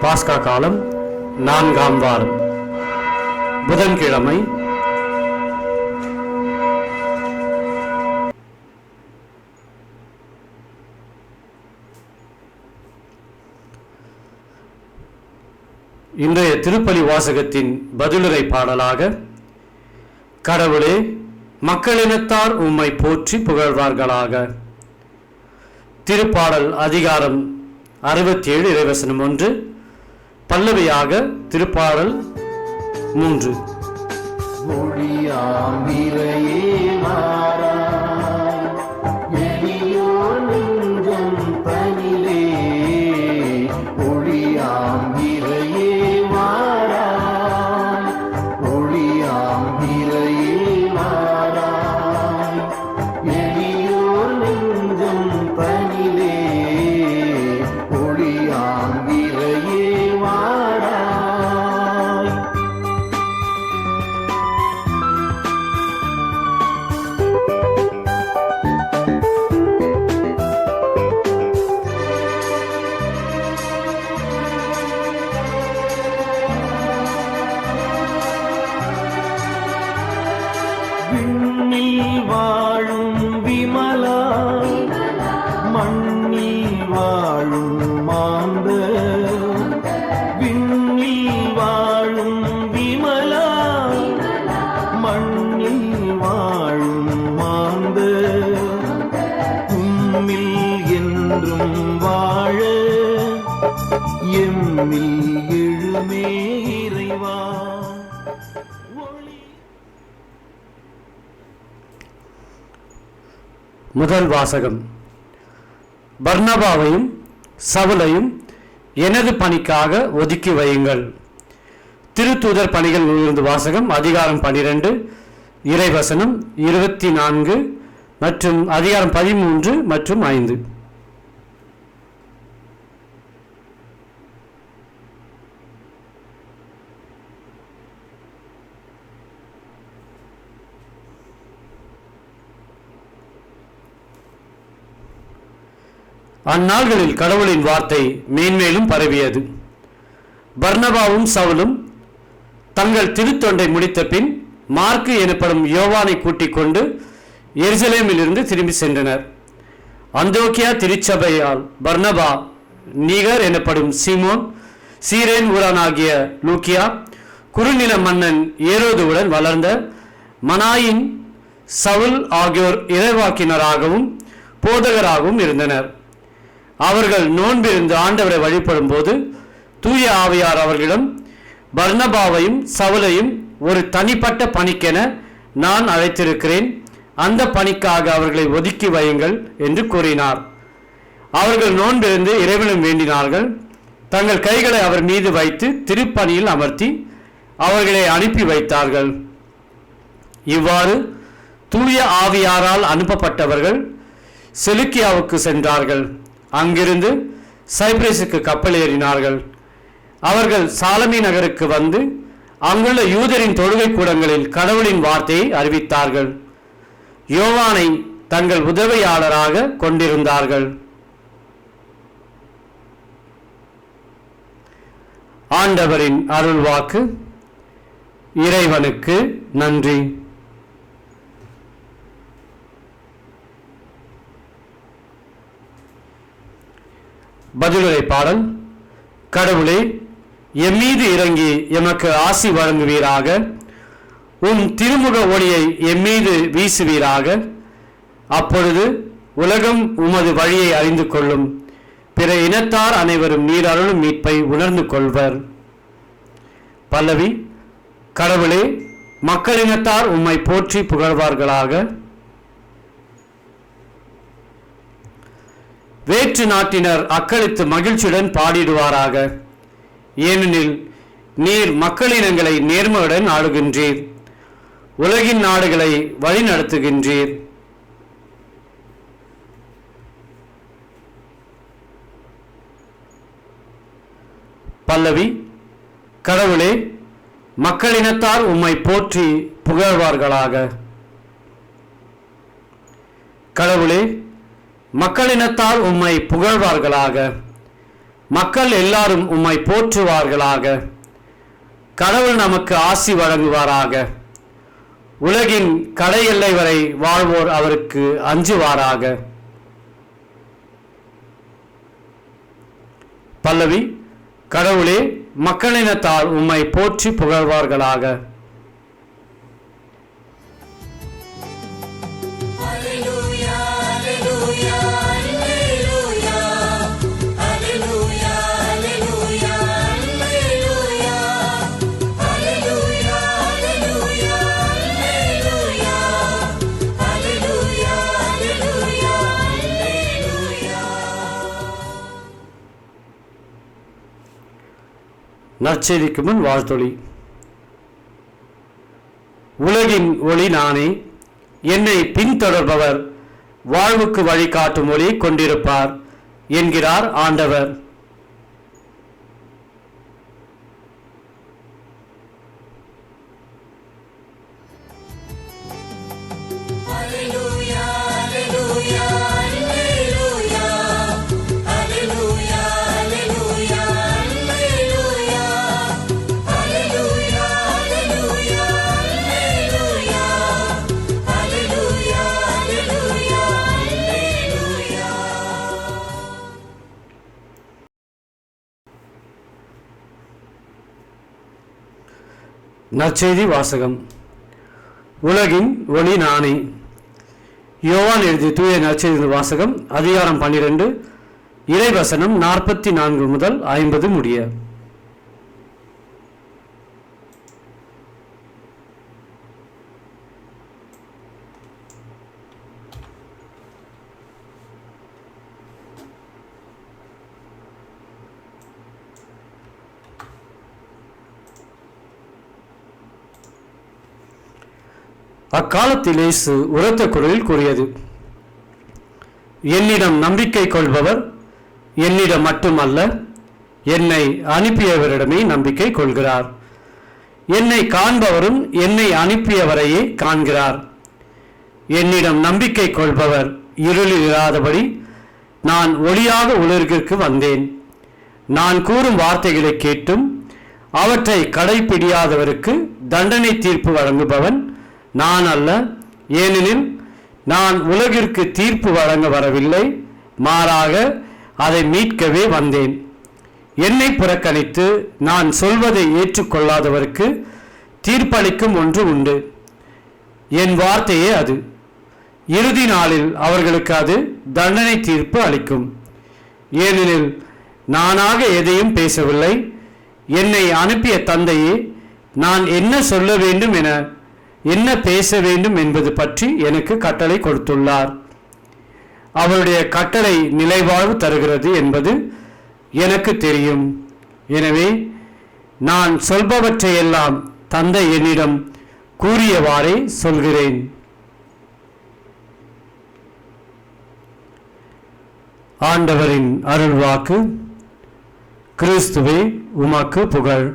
பாஸ்கா காலம் 4ஆம் வாரம் புதன்கிழமை. இன்றைய திருப்பலி வாசகத்தின் பதிலுரை பாடலாக, கடவுளே மக்களினத்தார் உம்மை போற்றி புகழ்வார்களாக. திருப்பாடல் அதிகாரம் 67 இறைவசனம் 1. பல்லவியாக திருப்பாடல் 3. விண்ணில் வாழும் விமலா, மண்ணில் வாழும் மாந்த. விண்ணில் வாழும் விமலா, மண்ணில் வாழும் மாந்த. உம்மில் என்றும் வாழ எம்மில் எழுமே இறைவா. முதல் வாசகம். பர்னபாவையும் சவுலையும் எனது பணிக்காக ஒதுக்கி வையுங்கள். திருத்தூதர் பணிகள் நூலிருந்து வாசகம். அதிகாரம் 12 இறைவசனம் 24 மற்றும் அதிகாரம் 13 மற்றும் 5. அந்நாள்களில் கடவுளின் வார்த்தை மேன்மேலும் பரவியது. பர்னபாவும் சவுலும் தங்கள் திருத்தொண்டை முடித்த பின் மார்க்கு எனப்படும் யோவானை கூட்டிக் கொண்டு எருசலேமில் இருந்து திரும்பி சென்றனர். அந்தோக்கியா திருச்சபையால் பர்னபா, நீகர் எனப்படும் சீமோன், சீரேன் ஊரானாகிய லூக்கியா, குறுநில மன்னன் ஏரோதுவுடன் வளர்ந்த மனாயின், சவுல் ஆகியோர் இறைவாக்கினராகவும் போதகராகவும் இருந்தனர். அவர்கள் நோன்பிருந்து ஆண்டவரை வழிபடும் போது தூய ஆவியார் அவர்களிடம், பர்னபாவையும் சவுலையும் ஒரு தனிப்பட்ட பணிக்கென நான் அழைத்திருக்கிறேன், அந்த பணிக்காக அவர்களை ஒதுக்கி வையுங்கள் என்று கூறினார். அவர்கள் நோன்பிருந்து இறைவனும் வேண்டினார்கள். தங்கள் கைகளை அவர் மீது வைத்து திருப்பணியில் அமர்த்தி அவர்களை அனுப்பி வைத்தார்கள். இவ்வாறு தூய ஆவியாரால் அனுப்பப்பட்டவர்கள் செலுக்கியாவுக்கு சென்றார்கள். அங்கிருந்து சைப்ரஸுக்கு கப்பல் ஏறினார்கள். அவர்கள் சாலமி நகருக்கு வந்து அங்குள்ள யூதரின் தொழுகை கூடங்களில் கடவுளின் வார்த்தையை அறிவித்தார்கள். யோவானை தங்கள் உதவியாளராக கொண்டிருந்தார்கள். ஆண்டவரின் அருள்வாக்கு. இறைவனுக்கு நன்றி. பதிலுரை பாடல். கடவுளே எம்மீது இறங்கி எமக்கு ஆசி வழங்குவீராக. உம் திருமுக ஒளியை எம்மீது வீசுவீராக. அப்பொழுது உலகம் உமது வழியை அறிந்து கொள்ளும். பிற இனத்தார் அனைவரும் நீர் அருளும் மீட்பை உணர்ந்து கொள்வர். பல்லவி. கடவுளே மக்களினத்தார் உம்மை போற்றி புகழ்வார்களாக. வேற்று நாட்டினர் அக்களித்து மகிழ்ச்சியுடன் பாடிடுவாராக. ஏனெனில் நீர் மக்களினங்களை நேர்மையுடன் ஆளுகின்றீர், உலகின் நாடுகளை வழிநடத்துகின்றீர். பல்லவி. கடவுளே மக்களினத்தார் உம்மை போற்றி புகழ்வார்களாக. கடவுளே மக்களினத்தால் உம்மை புகழ்வார்களாக. மக்கள் எல்லாரும் உம்மை போற்றுவார்களாக. கடவுள் நமக்கு ஆசி வழங்குவாராக. உலகின் கடை எல்லை வரை வாழ்வோர் அவருக்கு அஞ்சுவாராக. பல்லவி. கடவுளே, மக்களினத்தால் உம்மை போற்றி புகழ்வார்களாக. நற்செய்திக்கு முன் வாழ்த்தொளி. உலகின் ஒளி நானே, என்னை பின்தொடர்பவர் வாழ்வுக்கு வழிகாட்டும் ஒளி கொண்டிருப்பார் என்கிறார் ஆண்டவர். நற்செய்தி வாசகம். உலகின் ஒளி நானே. யோவான் எழுதிய தூய நற்செய்தி வாசகம், அதிகாரம் 12, இறைவசனம் 44 முதல் 50 முடிய. அக்காலத்தில் இயேசு உரத்த குரலில் கூறியது, என்னிடம் நம்பிக்கை கொள்பவர் என்னிடம் மட்டுமல்ல, என்னை அனுப்பியவரிடமே நம்பிக்கை கொள்கிறார். என்னை காண்பவரும் என்னை அனுப்பியவரையே காண்கிறார். என்னிடம் நம்பிக்கை கொள்பவர் இருளில் இராதபடி நான் ஒளியாக உலகிற்கு வந்தேன். நான் கூறும் வார்த்தைகளை கேட்டும் அவற்றை கடைப்பிடியாதவருக்கு தண்டனை தீர்ப்பு வழங்குபவன் நான் அல்ல. ஏனெனில் நான் உலகிற்கு தீர்ப்பு வழங்க வரவில்லை, மாறாக அதை மீட்கவே வந்தேன். என்னை புறக்கணித்து நான் சொல்வதை ஏற்றுக்கொள்ளாதவருக்கு தீர்ப்பளிக்கும் ஒன்று உண்டு. என் வார்த்தையே அது. இறுதி நாளில் அவர்களுக்கு அது தண்டனை தீர்ப்பு அளிக்கும். ஏனெனில் நானாக எதையும் பேசவில்லை, என்னை அனுப்பிய தந்தையே நான் என்ன சொல்ல வேண்டும் என்ன பேச வேண்டும் என்பது பற்றி எனக்கு கட்டளை கொடுத்துள்ளார். அவருடைய கட்டளை நிலைவாழ்வு தருகிறது என்பது எனக்கு தெரியும். எனவே நான் சொல்பவற்றையெல்லாம் தந்தை என்னிடம் கூறியவாறே சொல்கிறேன். ஆண்டவரின் அருள்வாக்கு. கிறிஸ்துவே உமக்கு புகழ்.